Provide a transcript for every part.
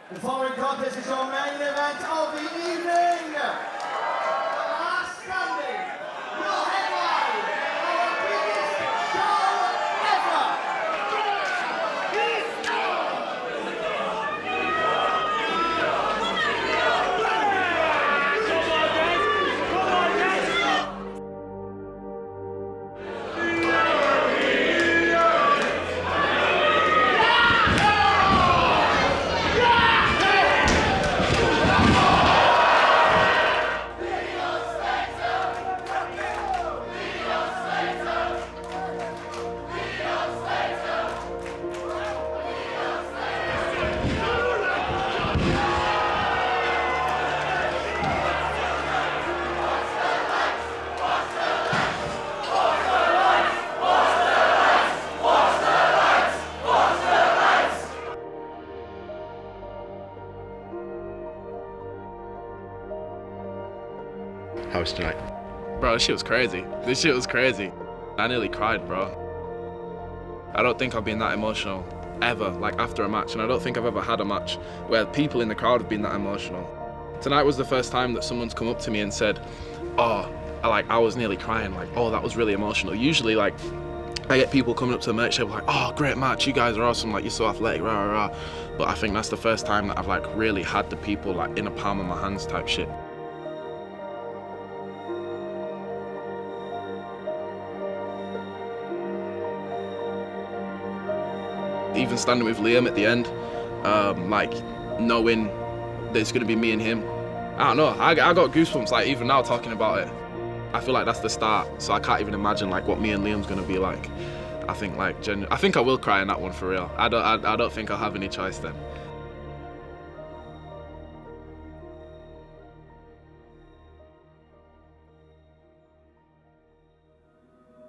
The following contest is your main event of the evening. The last standing will headline our biggest show ever. How was tonight? Bro, this shit was crazy. This shit was crazy. I nearly cried, bro. I don't think I've been that emotional ever, like after a match, and I don't think I've ever had a match where people in the crowd have been that emotional. Tonight was the first time that someone's come up to me and said, oh, I was nearly crying, like, oh, that was really emotional. Usually, like, I get people coming up to the merch table like, oh, great match, you guys are awesome, like, you're so athletic, rah, rah, rah. But I think that's the first time that I've, like, really had the people, like, in the palm of my hands type shit. Even standing with Liam at the end, like knowing that it's gonna be me and him. I don't know, I got goosebumps like even now talking about it. I feel like that's the start, so I can't even imagine like what me and Liam's gonna be like. I think like I think I will cry in that one for real. I don't think I'll have any choice then.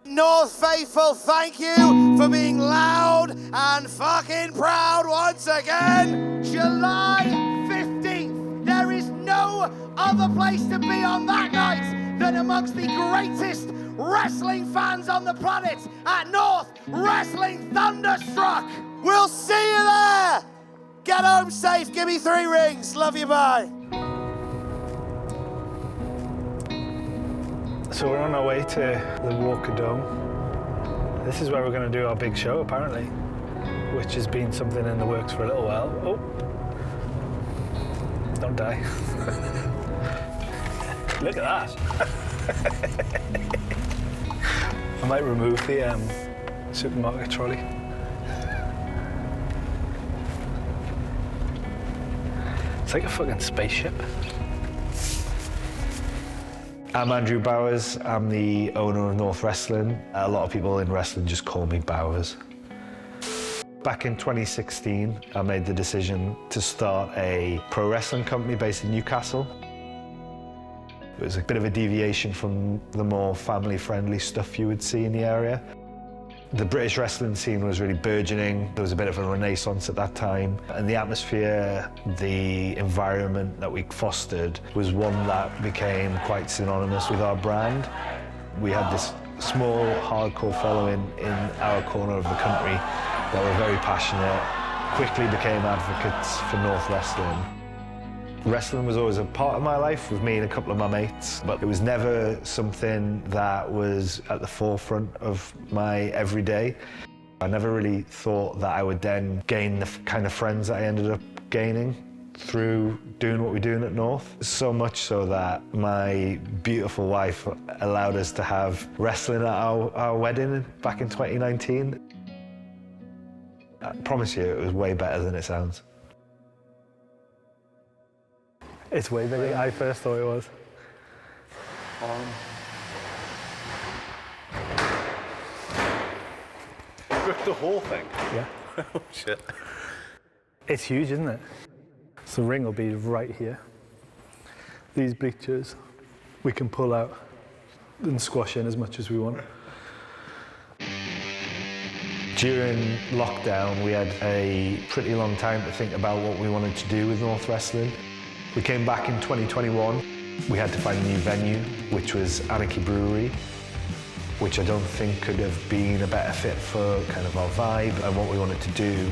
North faithful, thank you for being loud and fucking proud once again. July 15th. There is no other place to be on that night than amongst the greatest wrestling fans on the planet at North Wrestling Thunderstruck. We'll see you there. Get home safe. Give me 3 rings. Love you, bye. So we're on our way to the Walker Dome. This is where we're going to do our big show, apparently, which has been something in the works for a little while. Oh, don't die. Look at that. I might remove the supermarket trolley. It's like a fucking spaceship. I'm Andrew Bowers. I'm the owner of North Wrestling. A lot of people in wrestling just call me Bowers. Back in 2016, I made the decision to start a pro wrestling company based in Newcastle. It was a bit of a deviation from the more family-friendly stuff you would see in the area. The British wrestling scene was really burgeoning. There was a bit of a renaissance at that time. And the atmosphere, the environment that we fostered was one that became quite synonymous with our brand. We had this small, hardcore following in our corner of the country that were very passionate, quickly became advocates for North Wrestling. Wrestling was always a part of my life with me and a couple of my mates, but it was never something that was at the forefront of my everyday. I never really thought that I would then gain the kind of friends that I ended up gaining through doing what we're doing at North. So much so that my beautiful wife allowed us to have wrestling at our wedding back in 2019. I promise you, it was way better than it sounds. It's way bigger than I first thought it was. The whole thing? Yeah. Oh, shit. It's huge, isn't it? So the ring will be right here. These bleachers, we can pull out and squash in as much as we want. During lockdown, we had a pretty long time to think about what we wanted to do with North Wrestling. We came back in 2021. We had to find a new venue, which was Anarchy Brewery, which I don't think could have been a better fit for kind of our vibe and what we wanted to do.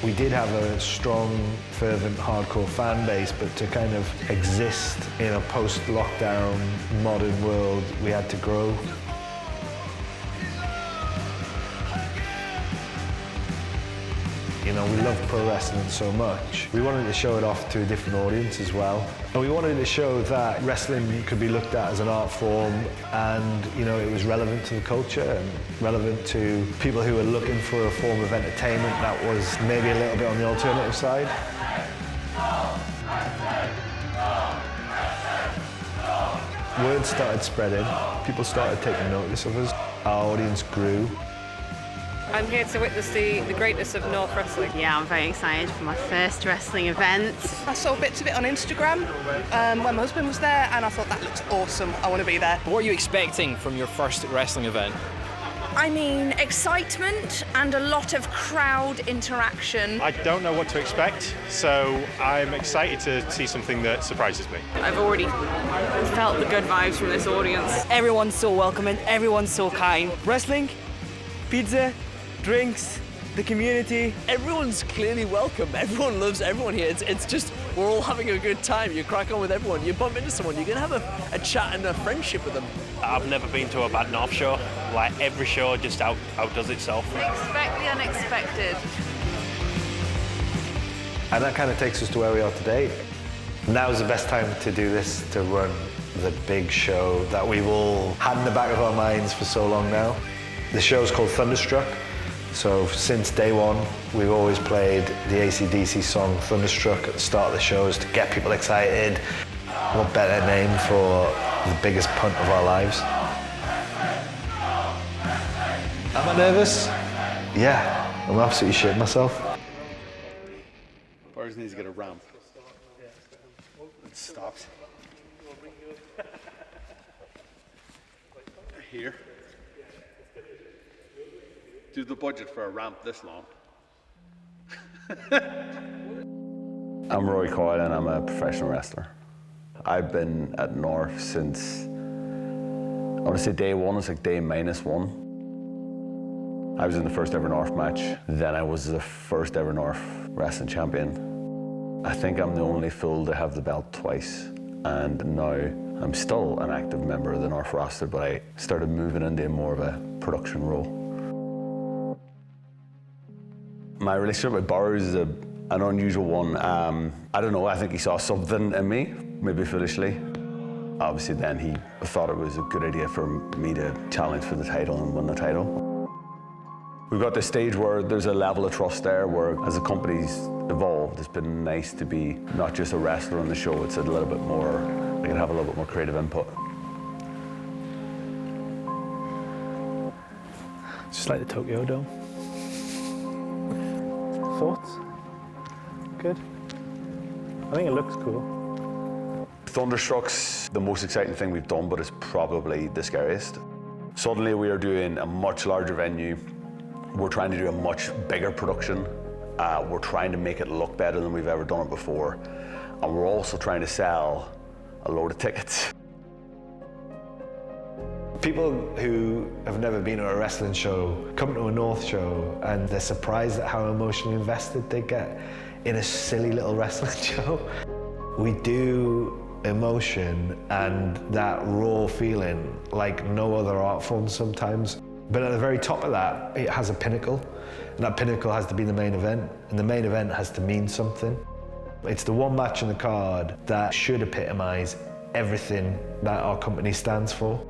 We did have a strong, fervent, hardcore fan base, but to kind of exist in a post-lockdown modern world, we had to grow. You know, we love pro wrestling so much. We wanted to show it off to a different audience as well. And we wanted to show that wrestling could be looked at as an art form and, you know, it was relevant to the culture and relevant to people who were looking for a form of entertainment that was maybe a little bit on the alternative side. Word started spreading. People started taking notice of us. Our audience grew. I'm here to witness the greatness of North wrestling. Yeah, I'm very excited for my first wrestling event. I saw bits of it on Instagram when my husband was there, and I thought that looks awesome. I want to be there. What are you expecting from your first wrestling event? I mean, excitement and a lot of crowd interaction. I don't know what to expect, so I'm excited to see something that surprises me. I've already felt the good vibes from this audience. Everyone's so welcoming, everyone's so kind. Wrestling, pizza, drinks, the community. Everyone's clearly welcome. Everyone loves everyone here. It's just, we're all having a good time. You crack on with everyone. You bump into someone, you're going to have a chat and a friendship with them. I've never been to a Bad North show. Like, every show just outdoes itself. Expect the unexpected. And that kind of takes us to where we are today. Now is the best time to do this, to run the big show that we've all had in the back of our minds for so long now. The show's called Thunderstruck. So since day one, we've always played the AC/DC song Thunderstruck at the start of the shows to get people excited. What better name for the biggest punt of our lives? Am I nervous? Yeah, I'm absolutely shitting myself. Bars needs to get a ramp. It stops. Here. Do the budget for a ramp this long. I'm Roy Coyle and I'm a professional wrestler. I've been at North since, I want to say day one, it's like day -1. I was in the first ever North match, then I was the first ever North wrestling champion. I think I'm the only fool to have the belt twice, and now I'm still an active member of the North roster, but I started moving into more of a production role. My relationship with Bowers is an unusual one. I don't know, I think he saw something in me, maybe foolishly. Obviously then he thought it was a good idea for me to challenge for the title and win the title. We've got this stage where there's a level of trust there where as the company's evolved, it's been nice to be not just a wrestler on the show, it's a little bit more, I can have a little bit more creative input. Just like the Tokyo Dome. Thoughts? Good? I think it looks cool. Thunderstruck's the most exciting thing we've done, but it's probably the scariest. Suddenly we are doing a much larger venue. We're trying to do a much bigger production. We're trying to make it look better than we've ever done it before. And we're also trying to sell a load of tickets. People who have never been to a wrestling show come to a North show and they're surprised at how emotionally invested they get in a silly little wrestling show. We do emotion and that raw feeling like no other art form sometimes. But at the very top of that, it has a pinnacle, and that pinnacle has to be the main event, and the main event has to mean something. It's the one match on the card that should epitomise everything that our company stands for.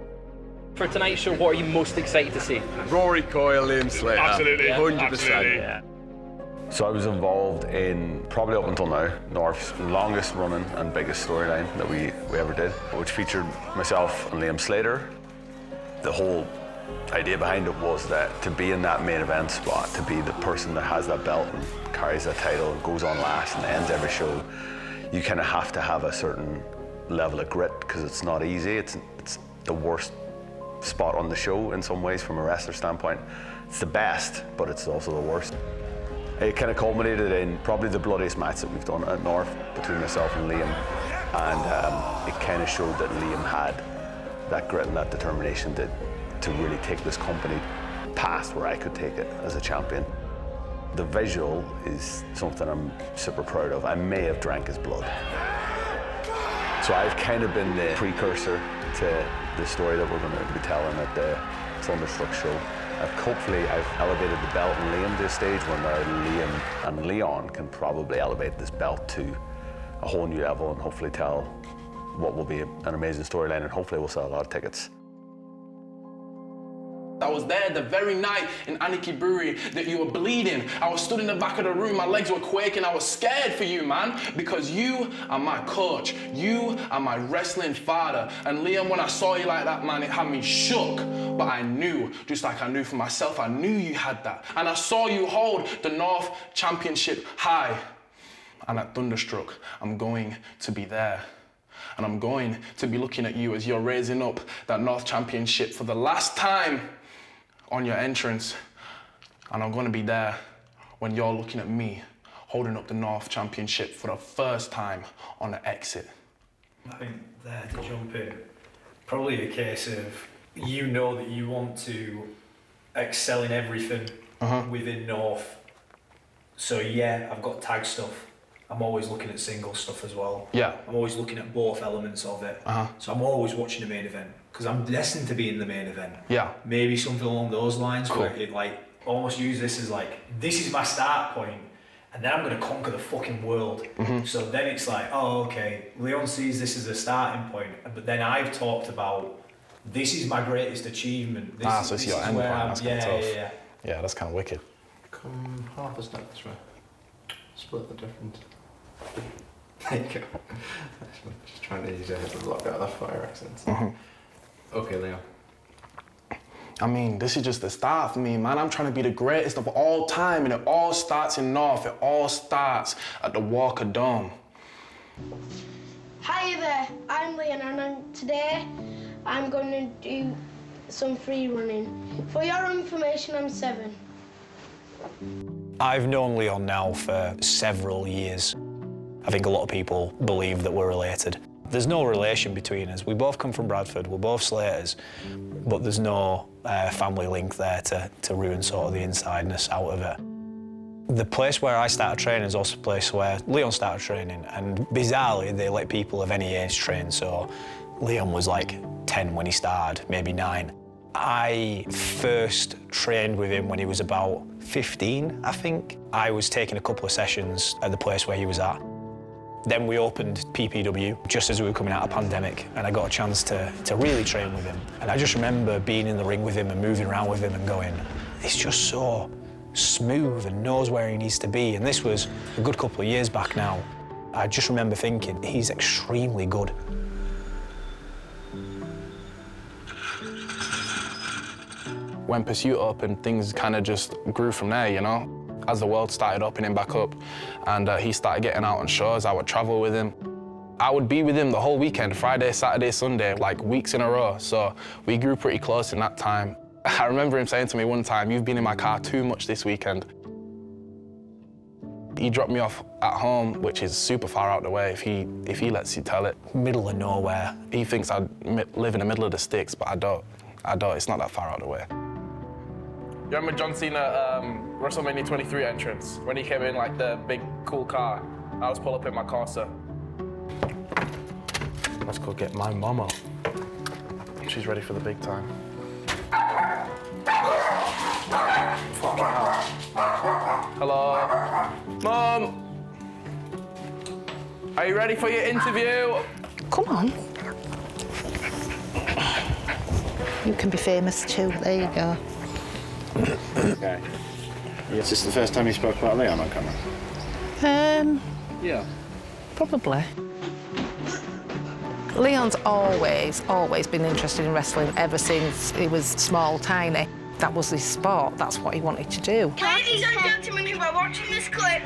For tonight's show, what are you most excited to see? Rory Coyle, Liam Slater. Absolutely, 100%. absolutely. Yeah. So I was involved in, probably up until now, North's longest running and biggest storyline that we ever did, which featured myself and Liam Slater. The whole idea behind it was that to be in that main event spot, to be the person that has that belt and carries that title and goes on last and ends every show, you kind of have to have a certain level of grit because it's not easy. It's the worst spot on the show in some ways from a wrestler standpoint. It's the best, but it's also the worst. It kind of culminated in probably the bloodiest match that we've done at North between myself and Liam, and it kind of showed that Liam had that grit and that determination to really take this company past where I could take it as a champion. The visual is something I'm super proud of. I may have drank his blood. So I've kind of been the precursor to the story that we're going to be telling at the Thunderstruck show. Hopefully I've elevated the belt and Liam to a stage where now Liam and Leon can probably elevate this belt to a whole new level and hopefully tell what will be an amazing storyline, and hopefully we'll sell a lot of tickets. I was there the very night in Anarchy Brewery that you were bleeding. I was stood in the back of the room, my legs were quaking. I was scared for you, man, because you are my coach. You are my wrestling father. And Liam, when I saw you like that, man, it had me shook. But I knew, just like I knew for myself, I knew you had that. And I saw you hold the North Championship high. And at Thunderstruck, I'm going to be there. And I'm going to be looking at you as you're raising up that North Championship for the last time on your entrance. And I'm going to be there when you're looking at me holding up the North Championship for the first time on the exit. I think there to jump in, probably a case of you know that you want to excel in everything within North. So yeah, I've got tag stuff. I'm always looking at single stuff as well. Yeah. I'm always looking at both elements of it. So I'm always watching the main event because I'm destined to be in the main event. Yeah. Maybe something along those lines Cool. where it like almost use this as like, this is my start point and then I'm going to conquer the fucking world. So then it's like, oh, okay, Leon sees this as a starting point, but then I've talked about, this is my greatest achievement. This so it's your end point. That's kind of tough. Yeah, that's kind of wicked. Come half a step this way. Split the difference. There you go. Just trying to use your head to block out that fire accents. Okay, Leo. I mean, this is just the start for me, man. I'm trying to be the greatest of all time, and it all starts in North. It all starts at the Walker Dome. Hi there, I'm Leon, and today I'm going to do some free running. For your information, I'm 7. I've known Leon now for several years. I think a lot of people believe that we're related. There's no relation between us. We both come from Bradford, we're both Slaters, but there's no family link there to ruin sort of the insideness out of it. The place where I started training is also a place where Leon started training, and bizarrely they let people of any age train, so Leon was like 10 when he started, maybe 9. I first trained with him when he was about 15, I think. I was taking a couple of sessions at the place where he was at. Then we opened PPW just as we were coming out of pandemic, and I got a chance to really train with him. And I just remember being in the ring with him and moving around with him and going, he's just so smooth and knows where he needs to be. And this was a good couple of years back now. I just remember thinking, he's extremely good. When Pursuit opened, things kind of just grew from there, you know? As the world started opening back up and he started getting out on shows, I would travel with him. I would be with him the whole weekend, Friday, Saturday, Sunday, like weeks in a row. So we grew pretty close in that time. I remember him saying to me one time, "You've been in my car too much this weekend." He dropped me off at home, which is super far out the way if he lets you tell it. Middle of nowhere. He thinks I live in the middle of the sticks, but I don't. It's not that far out the way. You remember John Cena WrestleMania 23 entrance when he came in like the big cool car? I was pulled up in my Corsa. Let's go get my mama. She's ready for the big time. Hello, Mom. Are you ready for your interview? Come on. You can be famous too. There you go. Okay. Is this the first time you spoke about Leon on camera? Yeah. Probably. Leon's always been interested in wrestling ever since he was small, tiny. That was his sport. That's what he wanted to do. Ladies and gentlemen who are watching this clip,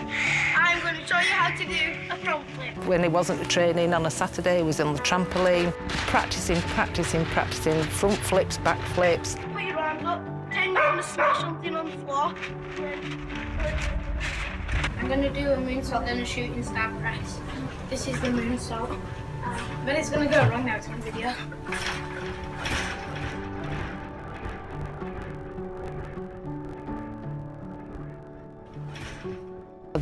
I'm going to show you how to do a front flip. When he wasn't training on a Saturday, he was on the trampoline, practicing, front flips, back flips. Put your arms up, then you're going to smash something on the floor. I'm going to do a moonsault, then a shooting star press. This is the moonsault. But it's going to go wrong now, it's on video.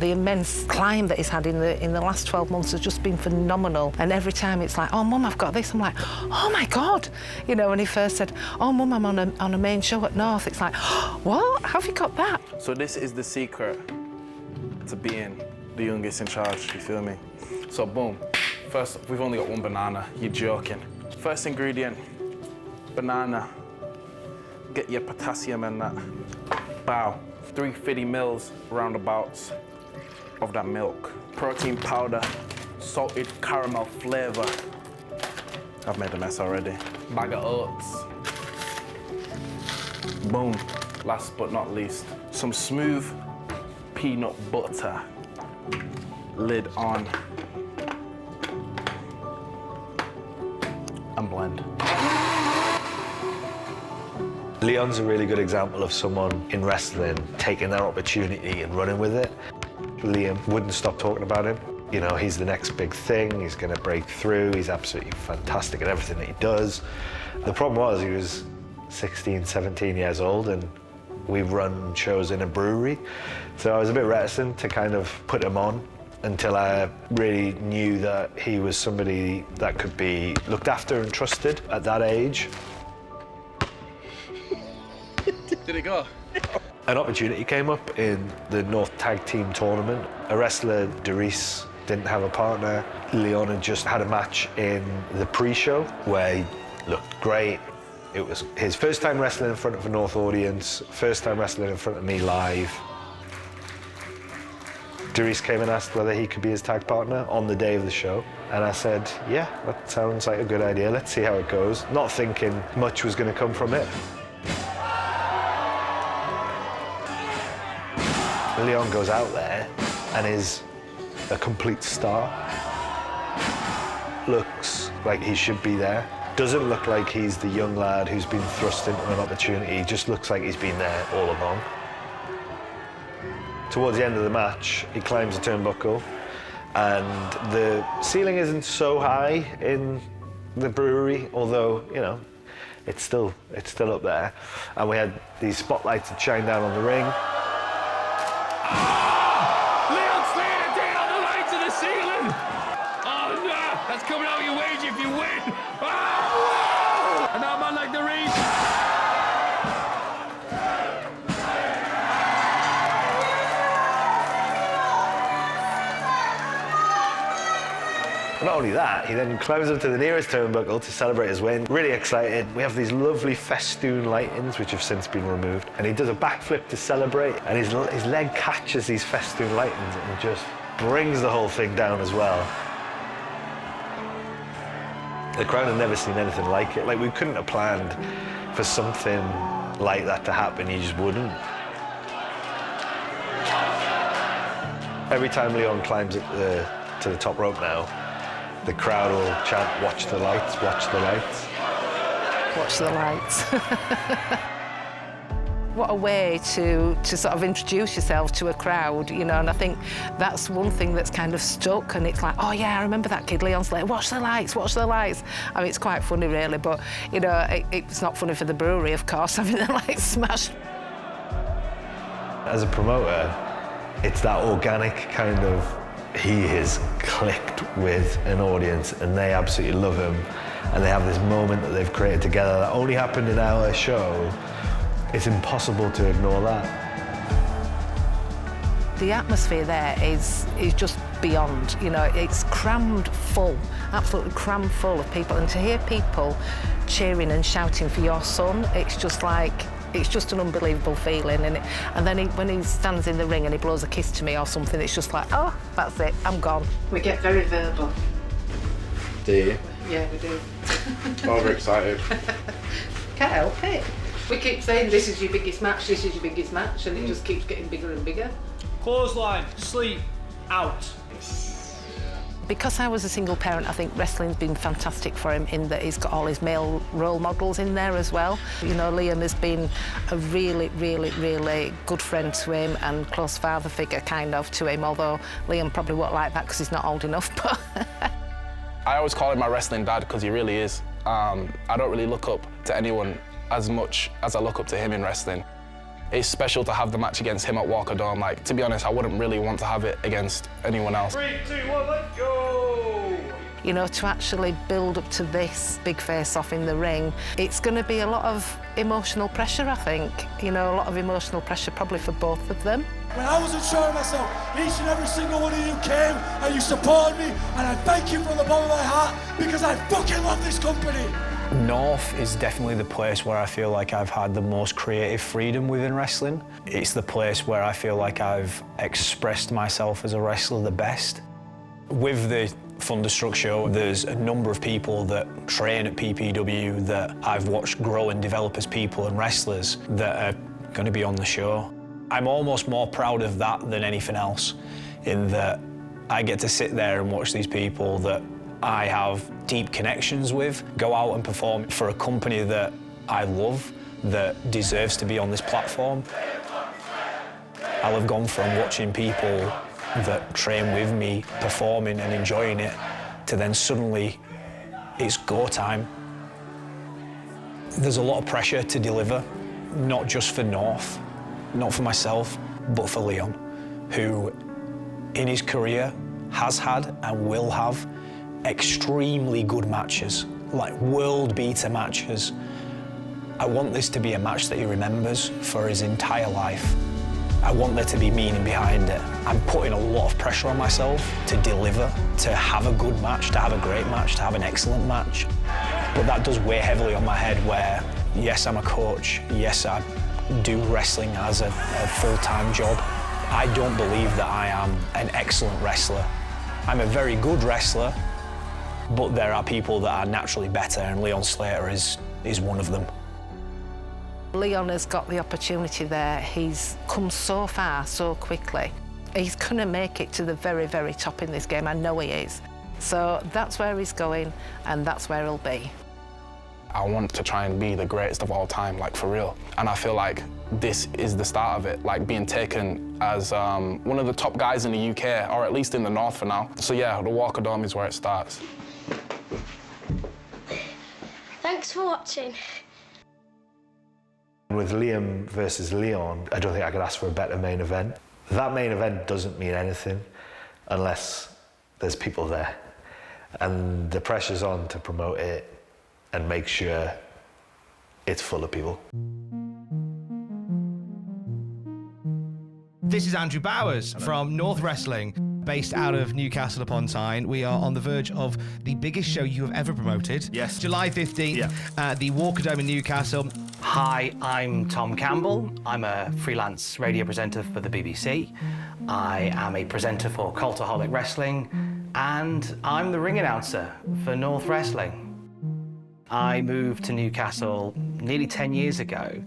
The immense climb that he's had in the last 12 months has just been phenomenal. And every time it's like, oh, Mum, I've got this. I'm like, oh, my God. You know, when he first said, oh, Mum, I'm on a main show at North, it's like, what? How have you got that? So this is the secret to being the youngest in charge, you feel me? So boom, first, we've only got one banana, you're joking. First ingredient, banana. Get your potassium in that. Bow, 350 mils roundabouts of that milk. Protein powder, salted caramel flavor. I've made a mess already. Bag of oats. Boom, last but not least, some smooth peanut butter. Lid on. And blend. Leon's a really good example of someone in wrestling taking their opportunity and running with it. Liam wouldn't stop talking about him. You know, he's the next big thing, he's gonna break through, he's absolutely fantastic at everything that he does. The problem was he was 16, 17 years old and we run shows in a brewery. So I was a bit reticent to kind of put him on until I really knew that he was somebody that could be looked after and trusted at that age. Did it go? An opportunity came up in the North Tag Team Tournament. A wrestler, Derice, didn't have a partner. Leon had just had a match in the pre-show where he looked great. It was his first time wrestling in front of a North audience, first time wrestling in front of me live. Derice came and asked whether he could be his tag partner on the day of the show. And I said, yeah, that sounds like a good idea. Let's see how it goes. Not thinking much was going to come from it. Leon goes out there and is a complete star. Looks like he should be there. Doesn't look like he's the young lad who's been thrust into an opportunity. Just looks like he's been there all along. Towards the end of the match, he climbs a turnbuckle and the ceiling isn't so high in the brewery, although, you know, it's still up there. And we had these spotlights that shine down on the ring. Leon Slater, take out the lights in the ceiling! Oh no! That's coming out your wage if you win! Oh! And now I'm on like the race. Not only that, he then climbs up to the nearest turnbuckle to celebrate his win. Really excited. We have these lovely festoon lightings, which have since been removed. And he does a backflip to celebrate, and his leg catches these festoon lightings and just brings the whole thing down as well. The crowd had never seen anything like it. Like, we couldn't have planned for something like that to happen. You just wouldn't. Every time Leon climbs up to the top rope now, the crowd will chant, watch the lights, watch the lights. Watch the lights. What a way to sort of introduce yourself to a crowd, you know, and I think that's one thing that's kind of stuck, and it's like, oh yeah, I remember that kid, Leon's like, watch the lights, watch the lights. I mean, it's quite funny really, but, you know, it's not funny for the brewery, of course, having the lights smashed. As a promoter, it's that organic kind of, he has clicked with an audience and they absolutely love him, and they have this moment that they've created together that only happened in our show. It's impossible to ignore that. The atmosphere there is just beyond, you know, it's crammed full, absolutely crammed full of people, and to hear people cheering and shouting for your son, it's just like, it's just an unbelievable feeling. And then when he stands in the ring and he blows a kiss to me or something, it's just like, oh, that's it, I'm gone. We get very verbal. Do you? Yeah, we do. Overexcited. Can't help it. We keep saying, this is your biggest match, this is your biggest match, and it just keeps getting bigger and bigger. Clothesline, sleep, out. Because I was a single parent, I think wrestling's been fantastic for him in that he's got all his male role models in there as well. You know, Liam has been a really, really, really good friend to him and close father figure kind of to him, although Liam probably won't like that because he's not old enough, but... I always call him my wrestling dad because he really is. I don't really look up to anyone as much as I look up to him in wrestling. It's special to have the match against him at Walker Dome. Like, to be honest, I wouldn't really want to have it against anyone else. 3, 2, 1, let's go! You know, to actually build up to this big face-off in the ring, it's going to be a lot of emotional pressure, I think. You know, a lot of emotional pressure probably for both of them. When I wasn't sure of myself, each and every single one of you came and you supported me, and I thank you from the bottom of my heart because I fucking love this company. North is definitely the place where I feel like I've had the most creative freedom within wrestling. It's the place where I feel like I've expressed myself as a wrestler the best. With the Thunderstruck show, there's a number of people that train at PPW that I've watched grow and develop as people and wrestlers that are going to be on the show. I'm almost more proud of that than anything else, in that I get to sit there and watch these people that I have deep connections with go out and perform for a company that I love, that deserves to be on this platform. I'll have gone from watching people that train with me performing and enjoying it to then suddenly it's go time. There's a lot of pressure to deliver, not just for North, not for myself, but for Leon, who in his career has had and will have extremely good matches, like world-beater matches. I want this to be a match that he remembers for his entire life. I want there to be meaning behind it. I'm putting a lot of pressure on myself to deliver, to have a good match, to have a great match, to have an excellent match. But that does weigh heavily on my head where, yes, I'm a coach, yes, I do wrestling as a full-time job. I don't believe that I am an excellent wrestler. I'm a very good wrestler, but there are people that are naturally better, and Leon Slater is one of them. Leon has got the opportunity there. He's come so far so quickly. He's going to make it to the very, very top in this game. I know he is. So that's where he's going, and that's where he'll be. I want to try and be the greatest of all time, like for real. And I feel like this is the start of it, like being taken as one of the top guys in the UK, or at least in the North for now. So yeah, the Walker Dome is where it starts. Thanks for watching. With Liam versus Leon, I don't think I could ask for a better main event. That main event doesn't mean anything unless there's people there. And the pressure's on to promote it and make sure it's full of people. This is Andrew Bowers from North Wrestling, based out of Newcastle-upon-Tyne. We are on the verge of the biggest show you have ever promoted. Yes. July 15th at the Walker Dome in Newcastle. Hi, I'm Tom Campbell. I'm a freelance radio presenter for the BBC. I am a presenter for Cultaholic Wrestling, and I'm the ring announcer for North Wrestling. I moved to Newcastle nearly 10 years ago,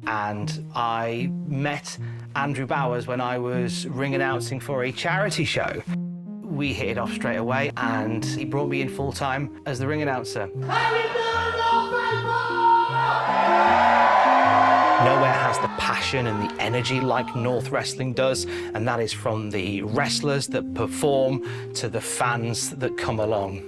and I met Andrew Bowers when I was ring announcing for a charity show. We hit it off straight away, and he brought me in full-time as the ring announcer. Nowhere has the passion and the energy like North Wrestling does, and that is from the wrestlers that perform to the fans that come along.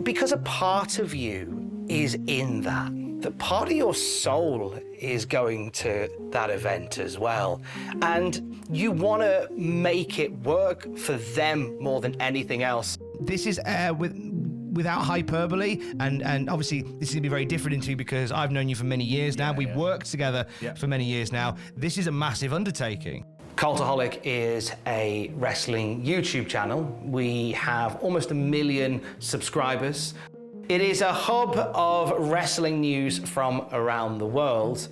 Because a part of you is in that part of your soul is going to that event as well. And you want to make it work for them more than anything else. This is without hyperbole, and obviously this is going to be very different into you because I've known you for many years now. We've worked together for many years now. This is a massive undertaking. Cultaholic is a wrestling YouTube channel. We have almost 1 million subscribers. It is a hub of wrestling news from around the world.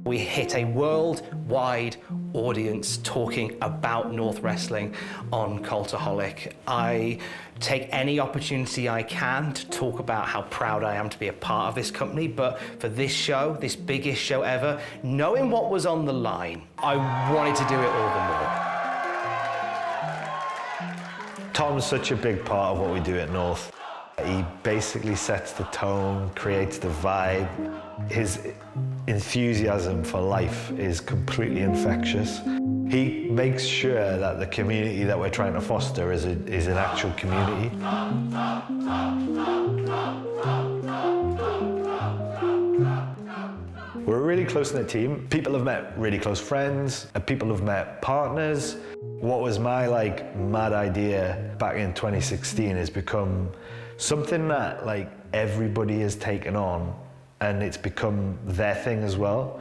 We hit a worldwide audience talking about North Wrestling on Cultaholic. I take any opportunity I can to talk about how proud I am to be a part of this company, but for this show, this biggest show ever, knowing what was on the line, I wanted to do it all the more. Tom's such a big part of what we do at North. He basically sets the tone, creates the vibe. His enthusiasm for life is completely infectious. He makes sure that the community that we're trying to foster is an actual community. We're a really close-knit team. People have met really close friends, and people have met partners. What was my mad idea back in 2016 has become something that everybody has taken on, and it's become their thing as well.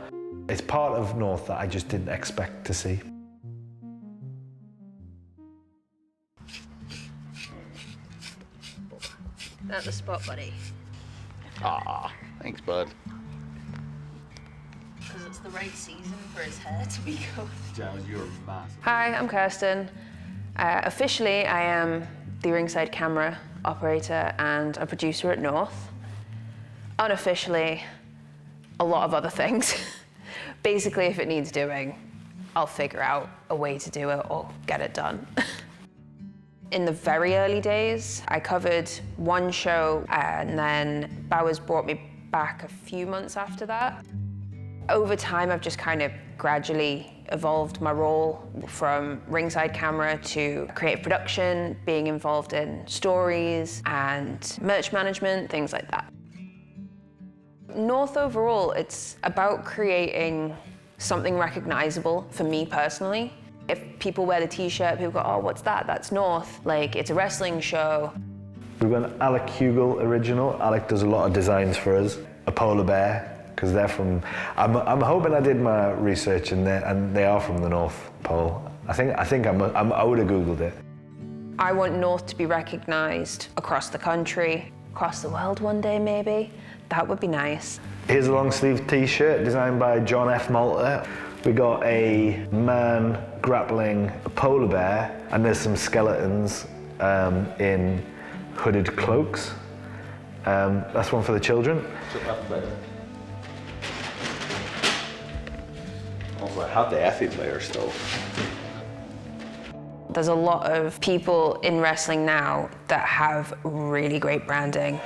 It's part of North that I just didn't expect to see. At the spot, buddy. Ah, thanks, bud. Because it's the right season for his hair to be good. John, you're massive. Hi, I'm Kirsten. Officially, I am the ringside camera operator and a producer at North. Unofficially, a lot of other things. Basically, if it needs doing, I'll figure out a way to do it or get it done. In the very early days, I covered one show and then Bowers brought me back a few months after that. Over time, I've just kind of gradually evolved my role from ringside camera to creative production, being involved in stories and merch management, things like that. North overall, it's about creating something recognizable for me personally. If people wear the t-shirt, people go, oh, what's that? That's North. It's a wrestling show. We've got an Alec Hugel original. Alec does a lot of designs for us. A polar bear, because they're from, I'm hoping I did my research and they are from the North Pole. I would have Googled it. I want North to be recognized across the country, across the world one day maybe. That would be nice. Here's a long sleeve t-shirt designed by John F. Malta. We got a man grappling a polar bear, and there's some skeletons in hooded cloaks. That's one for the children. Also, I have the Effie player still. There's a lot of people in wrestling now that have really great branding.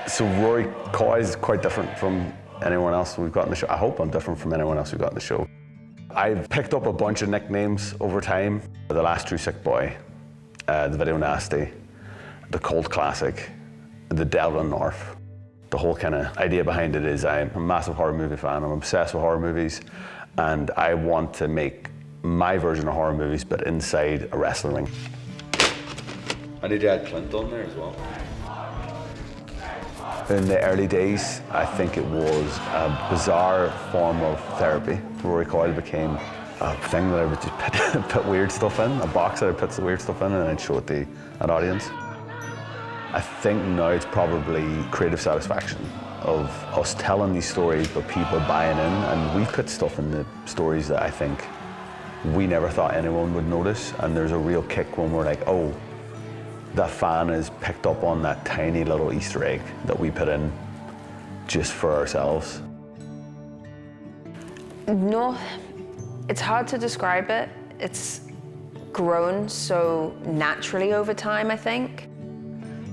So Rory Coy is quite different from anyone else we've got in the show. I hope I'm different from anyone else we've got in the show. I've picked up a bunch of nicknames over time. The Last True Sick Boy, the Video Nasty, the Cold Classic, the Devil in North. The whole kind of idea behind it is I'm a massive horror movie fan. I'm obsessed with horror movies, and I want to make my version of horror movies, but inside a wrestling ring. I need to add Clint on there as well. In the early days, I think it was a bizarre form of therapy. Rory Coyle became a thing that I would just put weird stuff in, a box that I put some weird stuff in, and I'd show it to an audience. I think now it's probably creative satisfaction of us telling these stories, but people buying in, and we put stuff in the stories that I think we never thought anyone would notice, and there's a real kick when we're like, oh, that fan has picked up on that tiny little Easter egg that we put in just for ourselves. North, it's hard to describe it. It's grown so naturally over time, I think.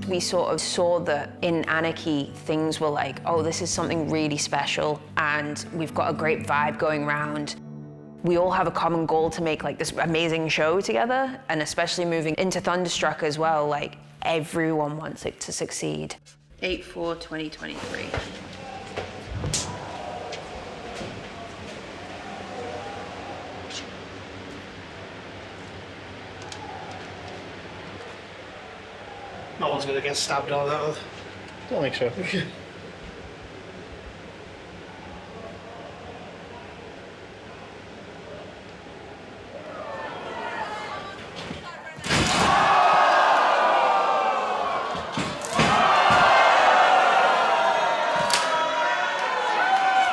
We sort of saw that in Anarchy, things were like, oh, this is something really special, and we've got a great vibe going around. We all have a common goal to make this amazing show together, and especially moving into Thunderstruck as well, everyone wants it to succeed. 8/4/2023. No one's gonna get stabbed on that. Don't think so.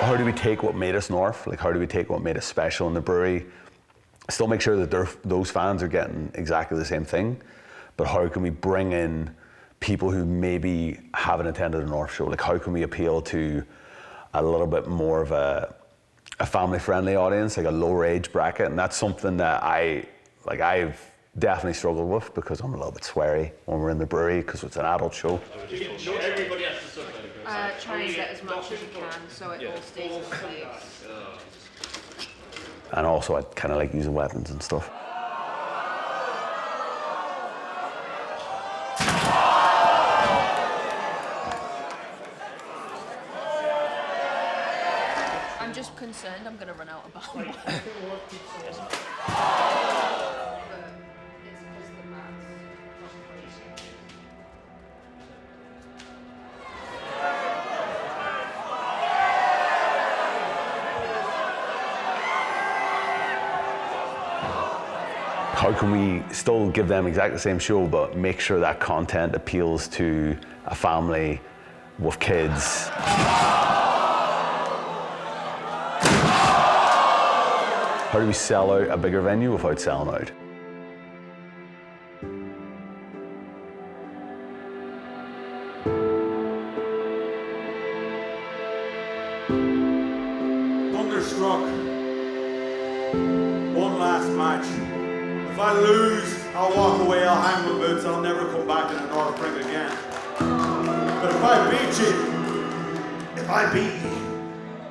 How do we take what made us North? How do we take what made us special in the brewery? Still make sure that those fans are getting exactly the same thing, but how can we bring in people who maybe haven't attended a North show? How can we appeal to a little bit more of a family-friendly audience, a lower age bracket? And that's something that I've definitely struggled with, because I'm a little bit sweary when we're in the brewery, because it's an adult show. Everybody has to submit. Try and get as much as you can so it all stays in place. And also, I kind of like using weapons and stuff. just concerned I'm going to run out of ball. How can we still give them exactly the same show, but make sure that content appeals to a family with kids? How do we sell out a bigger venue without selling out? Thunderstruck. One last match. If I lose, I'll walk away, I'll hang my boots, I'll never come back in the North Ring again. But if I beat you,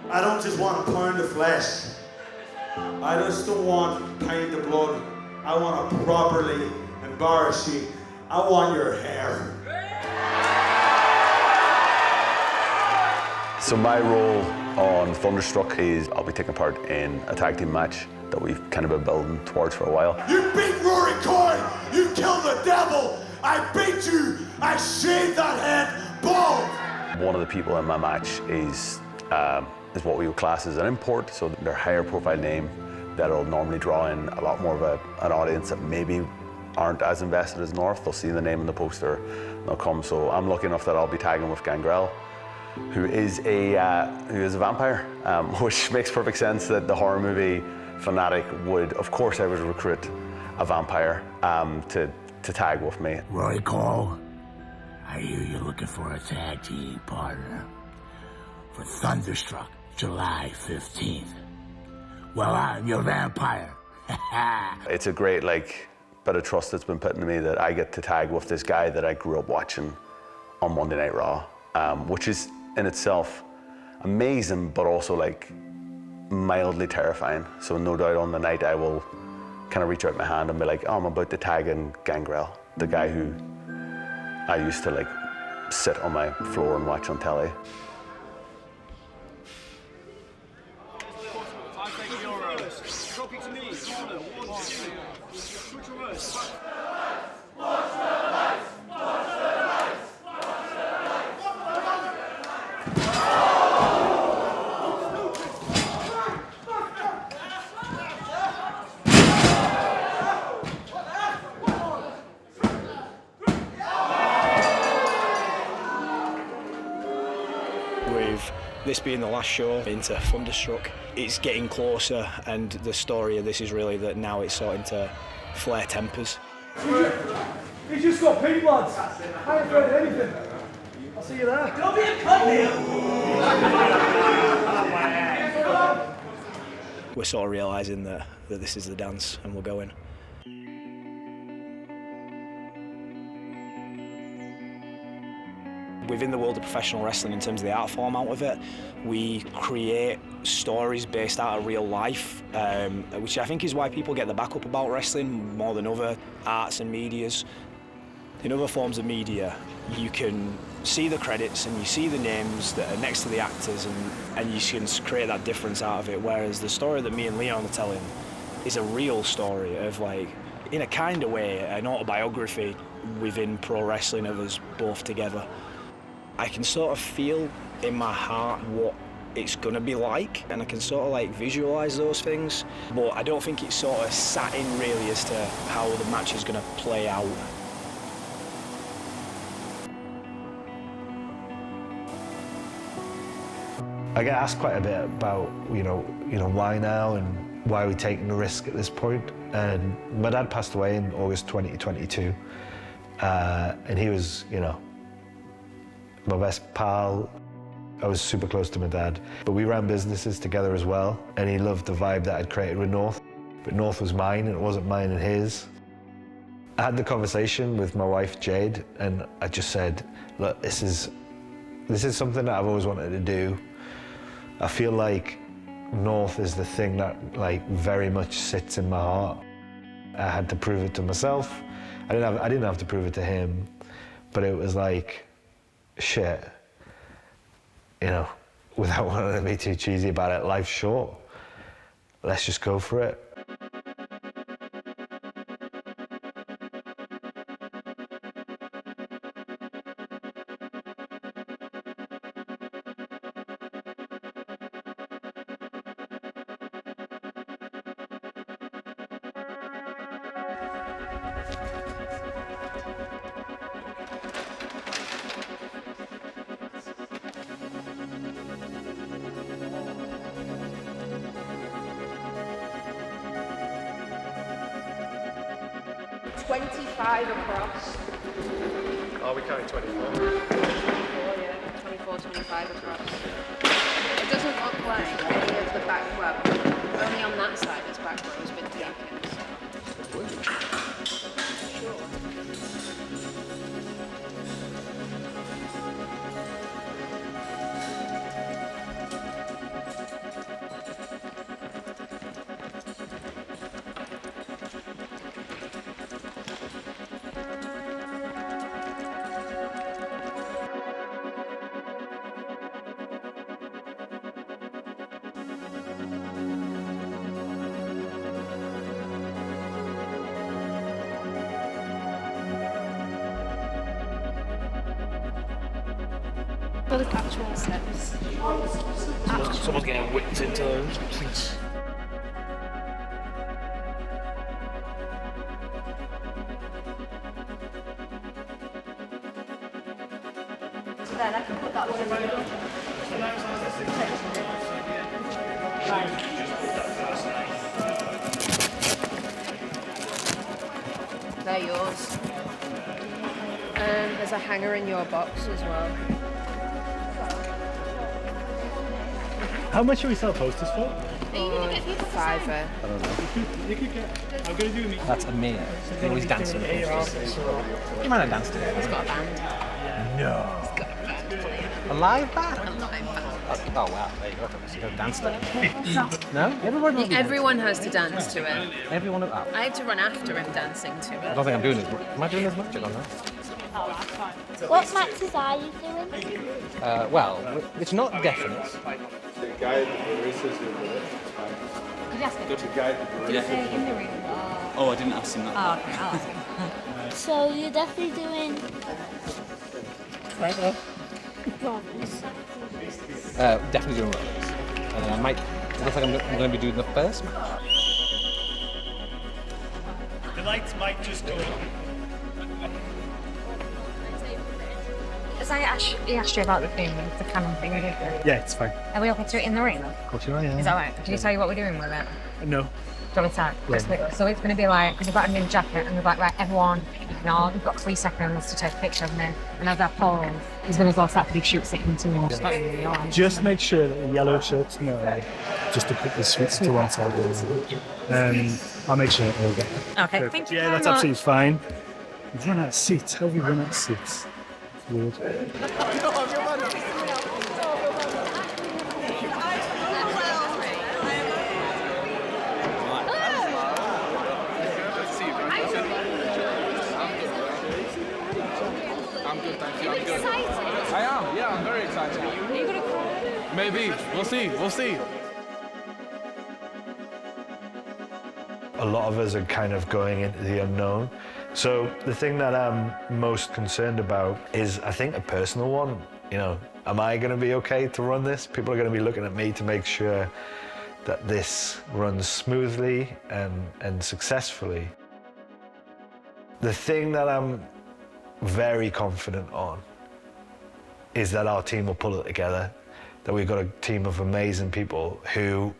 I don't just want a pound of flesh. I just don't want pain of blood. I want to properly embarrass you. I want your hair. So my role on Thunderstruck is I'll be taking part in a tag team match that we've kind of been building towards for a while. You beat Rory Coyne! You killed the devil! I beat you! I shaved that head bald! One of the people in my match is what we would class as an import, so they're a higher profile name that'll normally draw in a lot more of an audience that maybe aren't as invested as North. They'll see the name in the poster, they'll come. So I'm lucky enough that I'll be tagging with Gangrel, who is a vampire, which makes perfect sense that the horror movie fanatic would, of course, I would recruit a vampire to tag with me. Roy Cole, I hear you're looking for a tag team partner for Thunderstruck, July 15th. Well, I'm your vampire. It's a great bit of trust that's been put into me that I get to tag with this guy that I grew up watching on Monday Night Raw, which is in itself amazing, but also mildly terrifying. So no doubt on the night I will kind of reach out my hand and be like, oh, I'm about to tag in Gangrel, the guy who I used to sit on my floor and watch on telly. This being the last show into Thunderstruck, it's getting closer, and the story of this is really that now it's starting to flare tempers. He's just got paid, lads. I ain't afraid of anything. I'll see you there. Don't be a cunt, We're sort of realising that this is the dance and we're going. Within the world of professional wrestling, in terms of the art form out of it, we create stories based out of real life, which I think is why people get the backup about wrestling more than other arts and medias. In other forms of media, you can see the credits and you see the names that are next to the actors, and you can create that difference out of it, whereas the story that me and Leon are telling is a real story of, in a kind of way, an autobiography within pro wrestling of us both together. I can sort of feel in my heart what it's going to be like, and I can sort of visualise those things, but I don't think it's sort of sat in really as to how the match is going to play out. I get asked quite a bit about, why now and why are we taking the risk at this point? And my dad passed away in August 2022, and he was, my best pal. I was super close to my dad, but we ran businesses together as well, and he loved the vibe that I'd created with North, but North was mine and it wasn't mine and his. I had the conversation with my wife Jade, and I just said, look, this is something that I've always wanted to do. I feel like North is the thing that very much sits in my heart. I had to prove it to myself. I didn't have to prove it to him, but it was shit, without wanting to be too cheesy about it, life's short. Let's just go for it. Across. Oh, we carry 24. 24, 25 across. It doesn't look like any of the back, well, only on that side this back row has been taken. Sure. For the actual steps. Someone's getting whipped into those things. So then I can put that one in the They're yours. And there's a hanger in your box as well. How much should we sell posters for? $5. I don't know. You could get. I'm going to do me. That's Amir. He always dances on the posters. You might have danced today. He's got a band. No. He's got a band. A live band? A live band. Oh wow, there you go. So you dance to it. No? Everyone has to dance to it. Everyone. Oh. I had to run after him dancing to I it. don't think I'm doing as much. Am I doing as much? I don't know. What matches are you doing? Well, it's not definite. The guy, the baristas who did it, it's fine. Did you ask him? The guy, the baristas. Did you say in the room? Oh, I didn't ask him that. Oh, okay, I'll ask him. So you're definitely doing... Rollers. Definitely doing rollers. And then I might. It looks like I'm going to be doing the first match. The lights might just go on. As I asked you about the thing, the cannon thing, didn't you? Yeah, it's fine. Are we okay to do it in the ring? Of course you are, yeah. Is that right? Did you tell you what we're doing with it? No. Do you want me to tell? Yeah. So it's going to be like, because we've got a new jacket, and we're like, right, everyone, ignore, we've got 3 seconds to take a picture of me. And as I pause, he's going to go start to be shoots it into me. Just make sure that the yellow shirts know just to put the sweets to one side. I'll make sure it'll get. Okay, thank you. Yeah, very that's much. absolutely fine. We've run out of seats. How have we run out of seats? It's weird. I'm good, thank you. I'm good. I am, yeah, I'm very excited. Are you going to cry? Maybe. We'll see. We'll see. A lot of us are kind of going into the unknown. So the thing that I'm most concerned about is, I think, a personal one. You know, am I going to be okay to run this? People are going to be looking at me to make sure that this runs smoothly and successfully. The thing that I'm very confident on is that our team will pull it together, that we've got a team of amazing people who,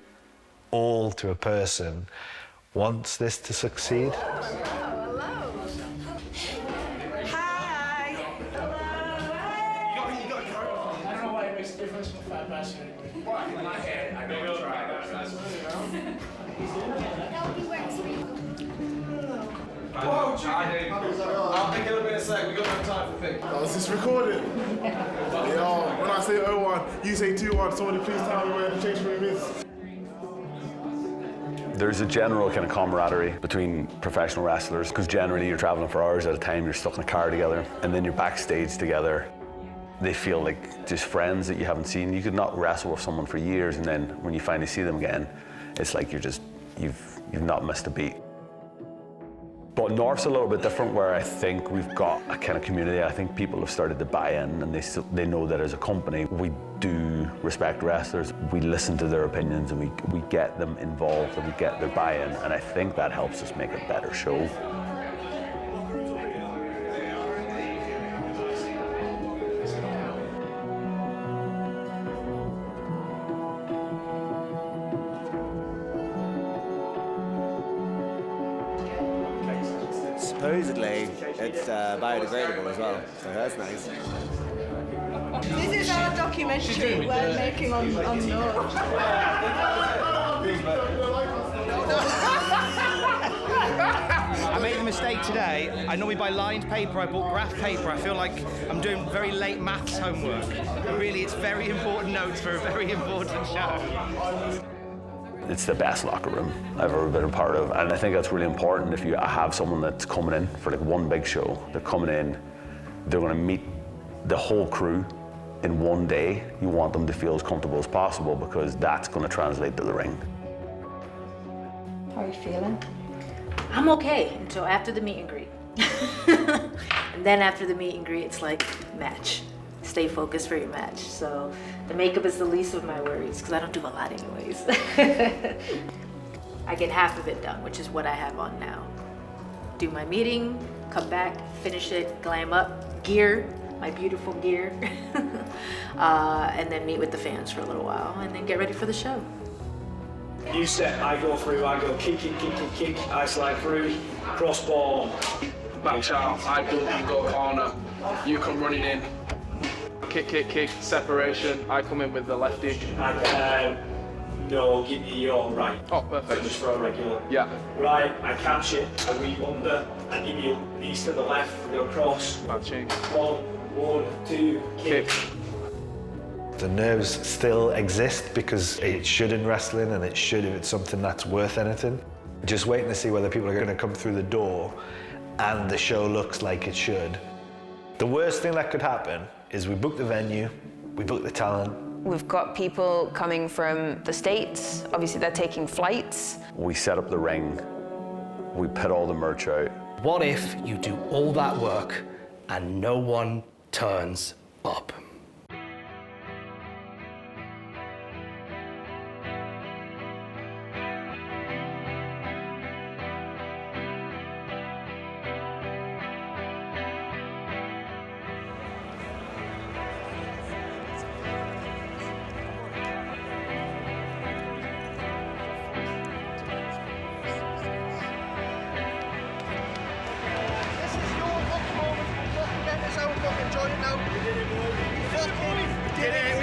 all to a person, wants this to succeed. I'll pick it up in a sec. We got no time for pick. Oh, is this recorded? Yo, when I say 0-1, you say 2-1. Somebody please tell me where the change room is. There's a general kind of camaraderie between professional wrestlers, because generally you're traveling for hours at a time, you're stuck in a car together, and then you're backstage together. They feel like just friends that you haven't seen. You could not wrestle with someone for years, and then when you finally see them again, it's like you've not missed a beat. But North's a little bit different, where I think we've got a kind of community. I think people have started to buy in, and they know that as a company, we do respect wrestlers. We listen to their opinions, and we get them involved, and we get their buy-in, and I think that helps us make a better show. Supposedly, it's biodegradable as well, so that's nice. This is our documentary we're making on North. I made a mistake today. I normally buy lined paper, I bought graph paper. I feel like I'm doing very late maths homework. But really, it's very important notes for a very important show. It's the best locker room I've ever been a part of, and I think that's really important. If you have someone that's coming in for like one big show, they're coming in, they're going to meet the whole crew in one day. You want them to feel as comfortable as possible, because that's going to translate to the ring. How are you feeling? I'm okay until after the meet and greet. And then after the meet and greet, it's like match. Stay focused for your match. So the makeup is the least of my worries, because I don't do a lot anyways. I get half of it done, which is what I have on now. Do my meeting, come back, finish it, glam up, gear, my beautiful gear, and then meet with the fans for a little while, and then get ready for the show. You set, I go through, I go kick, I slide through, crossbar. Back out, I do, you go corner, you come running in. Kick, separation. I come in with the lefty. And no, give me your right. Oh, perfect. So just throw a regular. Yeah. Right, I catch it, I weave under, I give you these to the left, go across. Bad change. 1, 2, kick. The nerves still exist, because it should in wrestling, and it should if it's something that's worth anything. Just waiting to see whether people are going to come through the door and the show looks like it should. The worst thing that could happen is we book the venue, we book the talent. We've got people coming from the States. Obviously, they're taking flights. We set up the ring, we put all the merch out. What if you do all that work and no one turns up?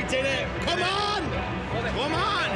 Did it! Come on! Come on!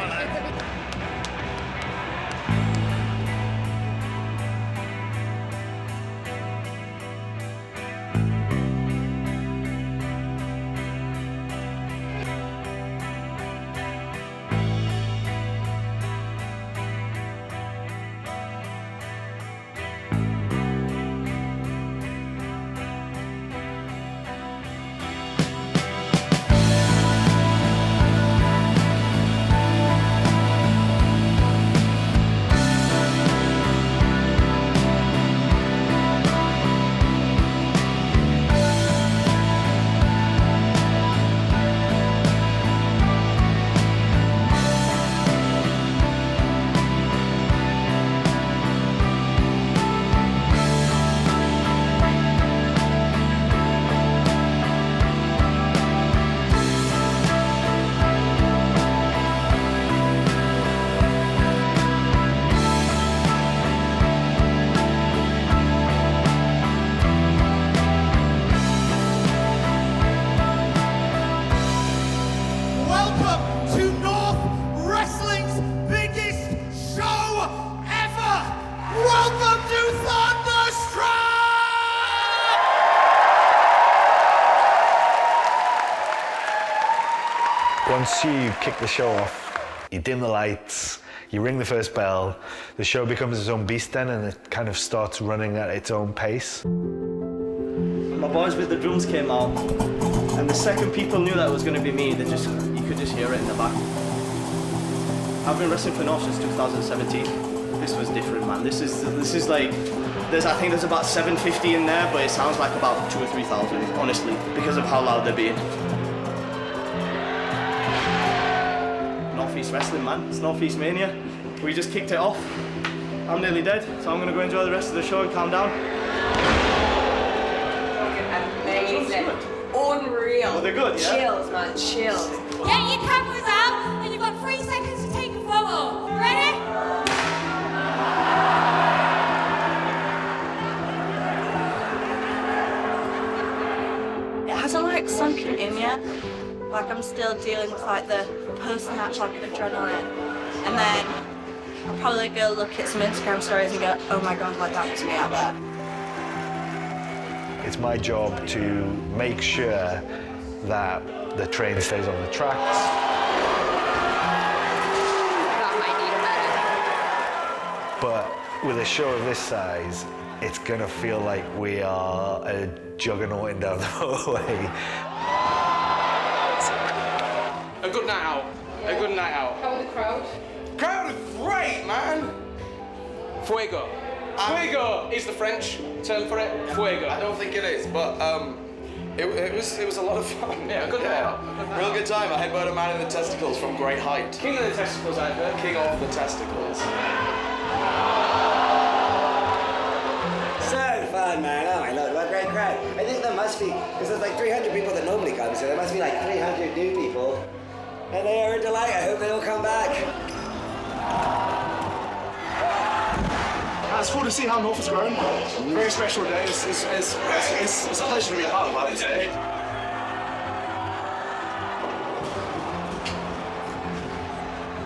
Once you kick the show off, you dim the lights, you ring the first bell, the show becomes its own beast then, and it kind of starts running at its own pace. My boys with the drums came out. And the second people knew that it was going to be me, you could just hear it in the back. I've been wrestling for North since 2017. This was different, man. This is like, I think there's about 750 in there, but it sounds like about 2,000 or 3,000, honestly, because of how loud they're being. Northeast Wrestling, man. It's Northeast Mania. We just kicked it off. I'm nearly dead, so I'm gonna go enjoy the rest of the show and calm down. Amazing. Unreal. Well, they're good, yeah? Chills, man, chills. Get your cameras out, and you've got 3 seconds to take a photo. Ready? It hasn't like sunken in yet. Like I'm still dealing with like the post-match like adrenaline, and then I'll probably go look at some Instagram stories and go, oh my god, like that was me out there. It's my job to make sure that the train stays on the tracks. But with a show of this size, it's gonna feel like we are a juggernaut down the motorway. A good night out. A good night out. How was the crowd? Crowd is great, man. Fuego. Fuego is the French term for it. Fuego. I don't think it is, but it was a lot of fun. Yeah, good night out. Real good time. I headbutted a man in the testicles from great height. King of the testicles, I've heard. King of the testicles. So fun, man. Oh my lord, what a great crowd. I think there must be, because there's like 300 people that normally come, so there must be like 300 new people. And they are a delight. I hope they all come back. It's cool to see how North has grown. Very special day. It's a pleasure to be a part of, I would say.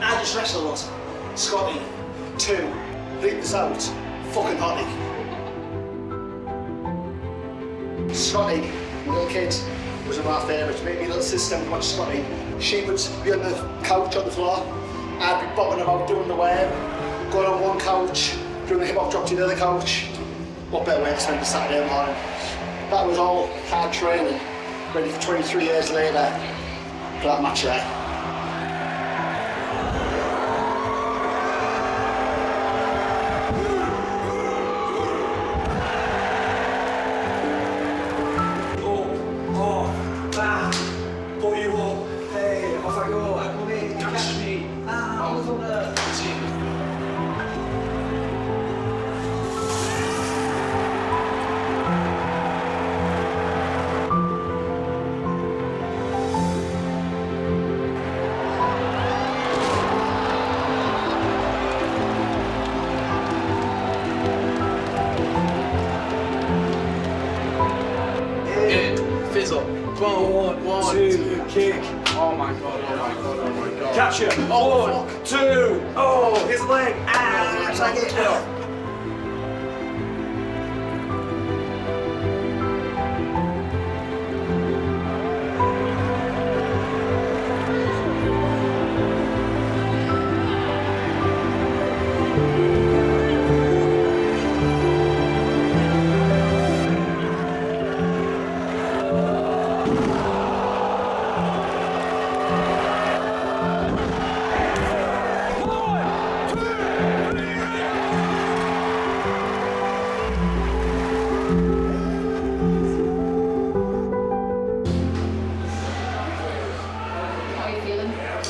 I just wrestled Scotty 2. Bleep this out. Fucking hottie. Scotty, little kid, was one of my favourites. Me and my little sister would watch Scotty. She would be on the couch on the floor. I'd be bobbing about doing the wave, going on one couch, doing the hip hop drop to the other couch. What better way to spend a Saturday morning? That was all hard training, ready for 23 years later for that match there. One, two, kick. Oh my god, oh my god, oh my god. Catch it. Oh, 1, 2. Oh, here's a leg. Ah, tag it.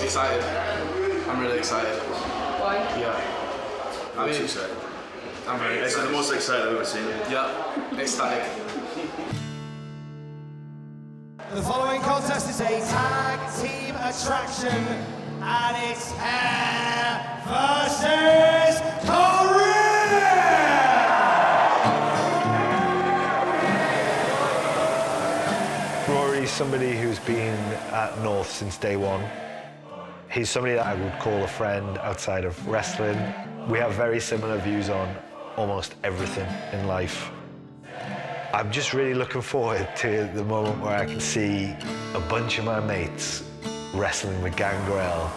Excited. I'm really excited. Why? Yeah. I'm excited. I'm very This is excited. the most excited I've ever seen. Yeah. Ecstatic. The following contest is a tag team attraction, and it's Hair versus Rory's somebody who's been at North since day one. He's somebody that I would call a friend outside of wrestling. We have very similar views on almost everything in life. I'm just really looking forward to the moment where I can see a bunch of my mates wrestling with Gangrel.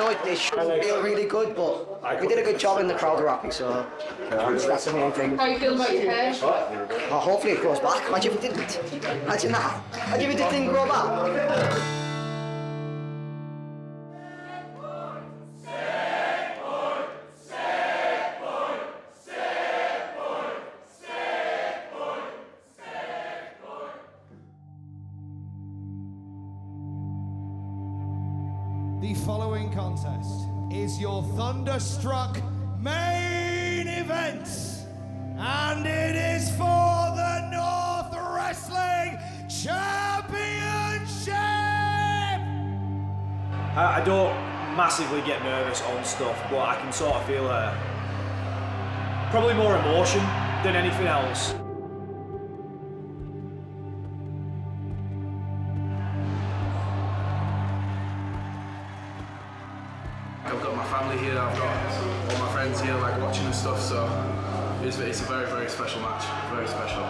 know it shouldn't feel really good, but we did a good job and the crowd were happy, so that's the main thing. How you feel about your hair? Oh, hopefully it grows back. Imagine if it didn't. Imagine that. Imagine if it didn't grow back. The following contest is your thunderstruck main event, and it is for the North Wrestling Championship! I don't massively get nervous on stuff, but I can sort of feel probably more emotion than anything else. I've got my family here, I've got all my friends here like watching and stuff, so it's a very, very special match, very special.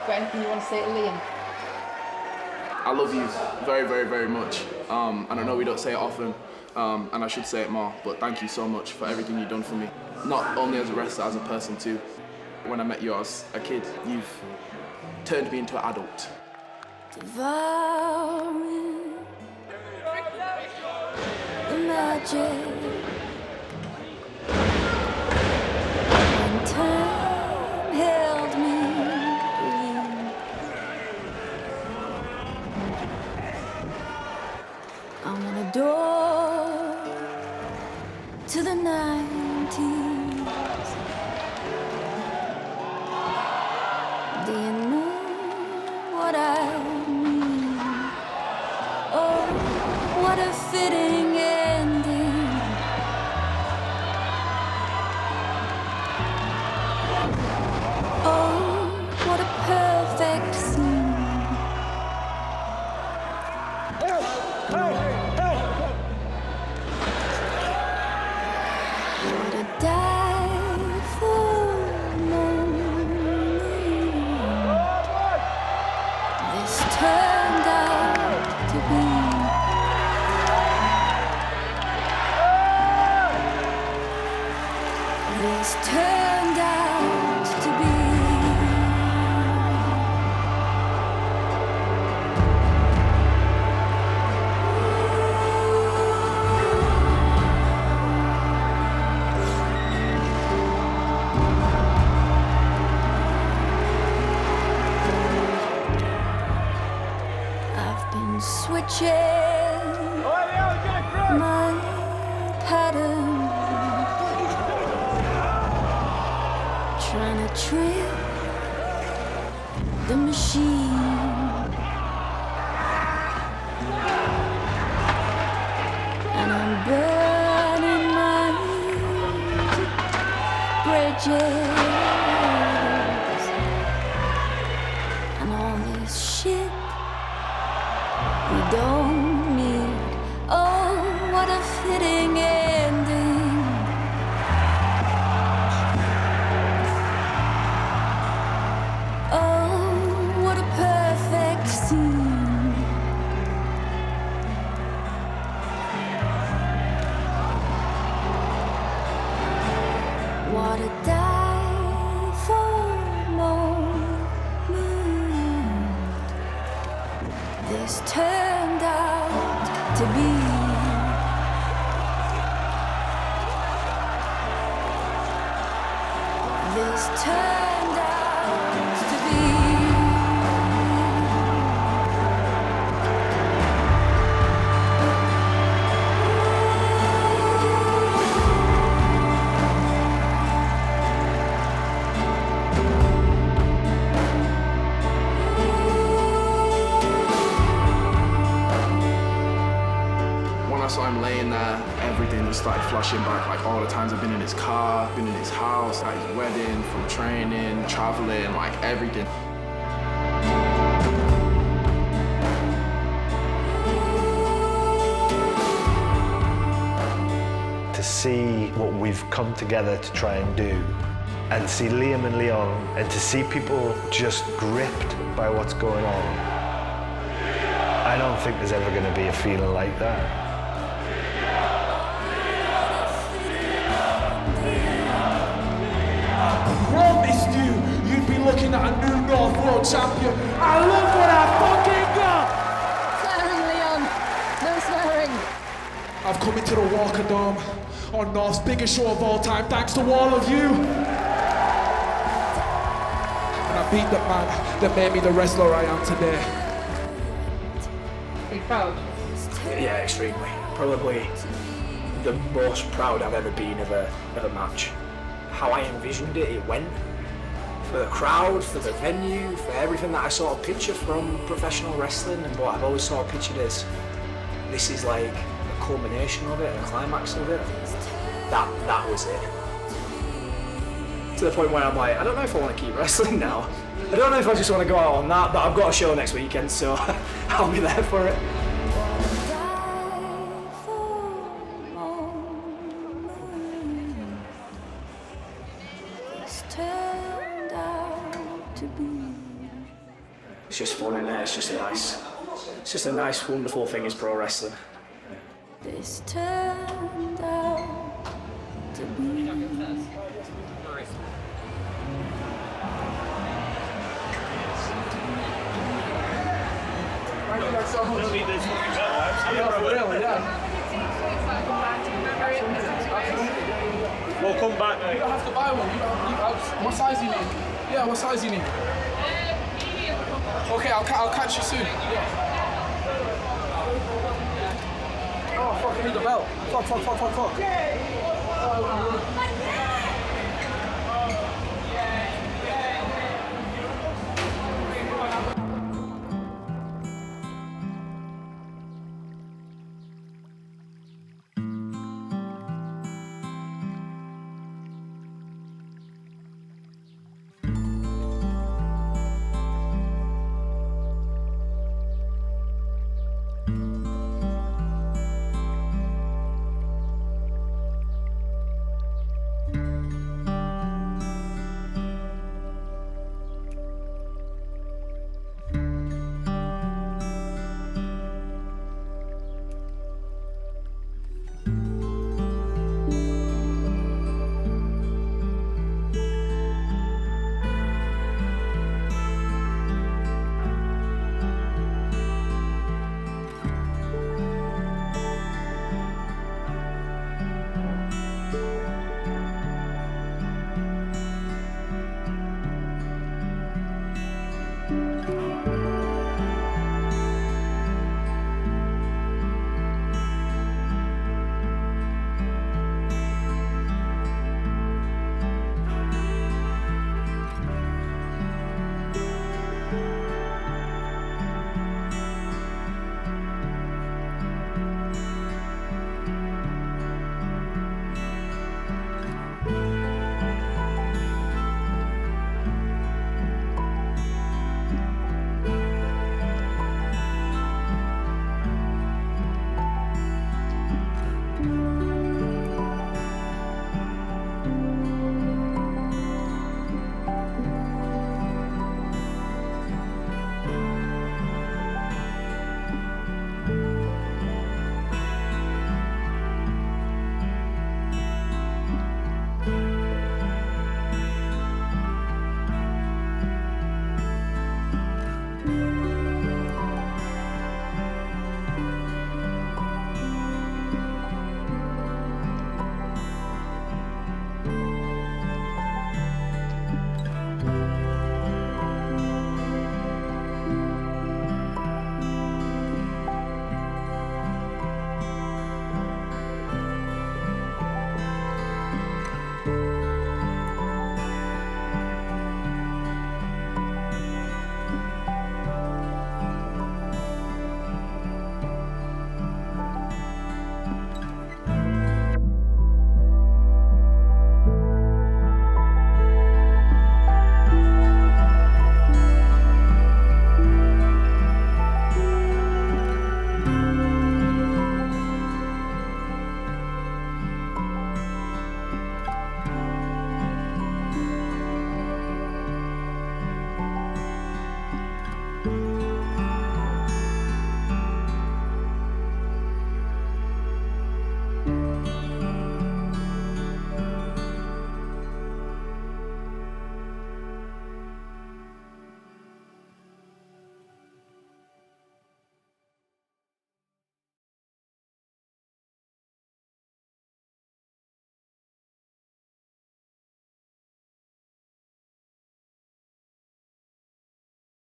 Got anything you want to say to Liam? I love you very, very, very much. And I know we don't say it often, and I should say it more, but thank you so much for everything you've done for me. Not only as a wrestler, as a person too. When I met you as a kid, you've turned me into an adult. Devouring the magic. When time held me. I'm on a door to the 90s. Do you know what I mean? Oh, what a fitting ending. Oh, what a perfect scene. What a die for morning. This turned out to be. This turned out to be. I've been switching my pattern, trying to trick the machine. And I'm burning my bridges. And all this shit we don't need. Oh, what a fitting ending. What a die for moment this turned out to be. This turned out to be. When I saw him laying there, everything just started flashing back, like all the times I've been in his car, been in his house, at his wedding, from training, traveling, like everything. To see what we've come together to try and do, and see Liam and Leon, and to see people just gripped by what's going on. I don't think there's ever going to be a feeling like that. Promised you, you'd be looking at a new North World Champion. And look what I fucking got! Swearing, Leon. No swearing. I've come into the Walker Dome on North's biggest show of all time, thanks to all of you. And I beat the man that made me the wrestler I am today. Are you proud? Yeah, extremely. Probably the most proud I've ever been of a match. How I envisioned it, it went. For the crowd, for the venue, for everything that I sort of picture from professional wrestling and what I've always sort of pictured as, this is like a culmination of it, a climax of it. That was it. To the point where I'm like, I don't know if I want to keep wrestling now. I don't know if I just want to go out on that, but I've got a show next weekend, so I'll be there for it. It's just fun, isn't it? It's just a nice, wonderful thing is pro wrestling. This turned out to be. We'll come back. You don't have to buy one. What size do you need? Yeah, what size do you need? Okay, I'll catch you soon. Yeah. Oh, fuck, I need the belt. Fuck.